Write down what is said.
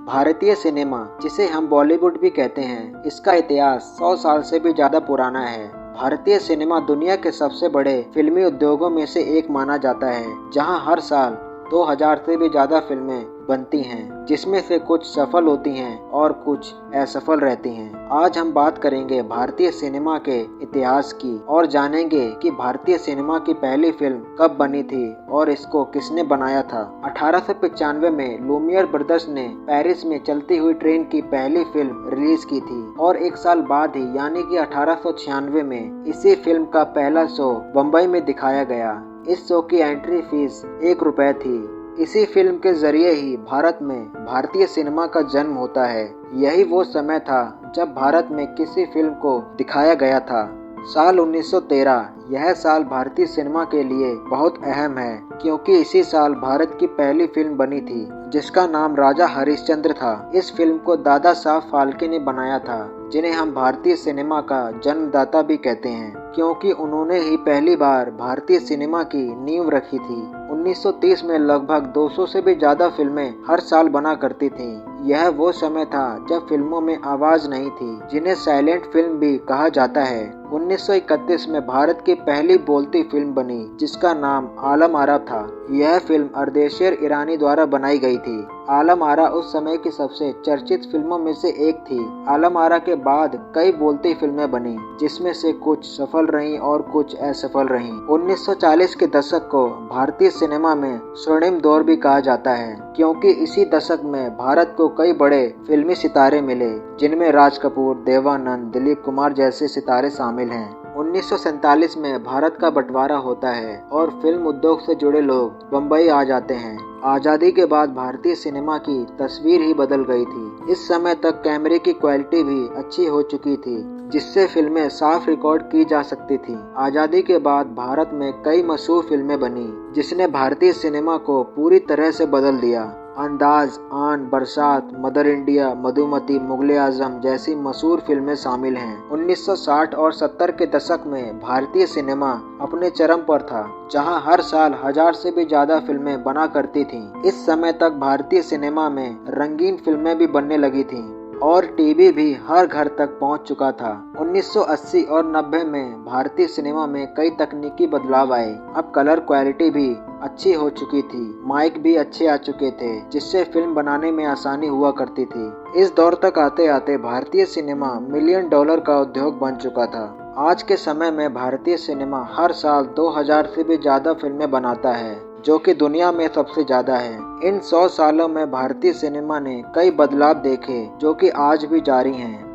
भारतीय सिनेमा, जिसे हम बॉलीवुड भी कहते हैं, इसका इतिहास 100 साल से भी ज्यादा पुराना है। भारतीय सिनेमा दुनिया के सबसे बड़े फिल्मी उद्योगों में से एक माना जाता है, जहां हर साल 2000 से भी ज्यादा फिल्में बनती हैं, जिसमें से कुछ सफल होती हैं और कुछ असफल रहती हैं। आज हम बात करेंगे भारतीय सिनेमा के इतिहास की और जानेंगे कि भारतीय सिनेमा की पहली फिल्म कब बनी थी और इसको किसने बनाया था। 1895 में लूमियर ब्रदर्स ने पेरिस में चलती हुई ट्रेन की पहली फिल्म रिलीज की थी और एक साल बाद ही यानी कि 1896 में इसी फिल्म का पहला शो बम्बई में दिखाया गया। इस शो की एंट्री फीस 1 रुपए थी। इसी फिल्म के जरिए ही भारत में भारतीय सिनेमा का जन्म होता है। यही वो समय था जब भारत में किसी फिल्म को दिखाया गया था। साल 1913 यह साल भारतीय सिनेमा के लिए बहुत अहम है, क्योंकि इसी साल भारत की पहली फिल्म बनी थी जिसका नाम राजा हरिश्चंद्र था। इस फिल्म को दादा साहब फाल्के ने बनाया था, जिन्हें हम भारतीय सिनेमा का जन्मदाता भी कहते हैं, क्योंकि उन्होंने ही पहली बार भारतीय सिनेमा की नींव रखी थी। 1930 में लगभग 200 से भी ज्यादा फिल्में हर साल बना करती थीं। यह वो समय था जब फिल्मों में आवाज नहीं थी, जिन्हें साइलेंट फिल्म भी कहा जाता है। 1931 में भारत की पहली बोलती फिल्म बनी, जिसका नाम आलम आरा था। यह फिल्म अर्देशीर ईरानी द्वारा बनाई गई थी। आलम आरा उस समय की सबसे चर्चित फिल्मों में से एक थी। आलम आरा के बाद कई बोलती फिल्में बनी, जिसमें से कुछ सफल रहीं और कुछ असफल रहीं। 1940 के दशक को भारतीय सिनेमा में स्वर्णिम दौर भी कहा जाता है, क्योंकि इसी दशक में भारत को कई बड़े फिल्मी सितारे मिले, जिनमें राज कपूर, देवानंद, दिलीप कुमार जैसे सितारे शामिल हैं। 1947 में भारत का बंटवारा होता है और फिल्म उद्योग से जुड़े लोग बम्बई आ जाते हैं। आज़ादी के बाद भारतीय सिनेमा की तस्वीर ही बदल गई थी। इस समय तक कैमरे की क्वालिटी भी अच्छी हो चुकी थी, जिससे फिल्में साफ रिकॉर्ड की जा सकती थी। आज़ादी के बाद भारत में कई मशहूर फिल्में बनी, जिसने भारतीय सिनेमा को पूरी तरह से बदल दिया। अंदाज, आन, बरसात, मदर इंडिया, मधुमती, मुगले आजम जैसी मशहूर फिल्में शामिल हैं। 1960 और 70 के दशक में भारतीय सिनेमा अपने चरम पर था, जहां हर साल 1000 से भी ज्यादा फिल्में बना करती थीं। इस समय तक भारतीय सिनेमा में रंगीन फिल्में भी बनने लगी थीं और टीवी भी हर घर तक पहुंच चुका था। 1980 और 90 में भारतीय सिनेमा में कई तकनीकी बदलाव आए। अब कलर क्वालिटी भी अच्छी हो चुकी थी, माइक भी अच्छे आ चुके थे, जिससे फिल्म बनाने में आसानी हुआ करती थी। इस दौर तक आते आते भारतीय सिनेमा $1 मिलियन का उद्योग बन चुका था। आज के समय में भारतीय सिनेमा हर साल 2000 से भी ज्यादा फिल्में बनाता है, जो कि दुनिया में सबसे ज्यादा है। इन 100 सालों में भारतीय सिनेमा ने कई बदलाव देखे, जो कि आज भी जारी हैं।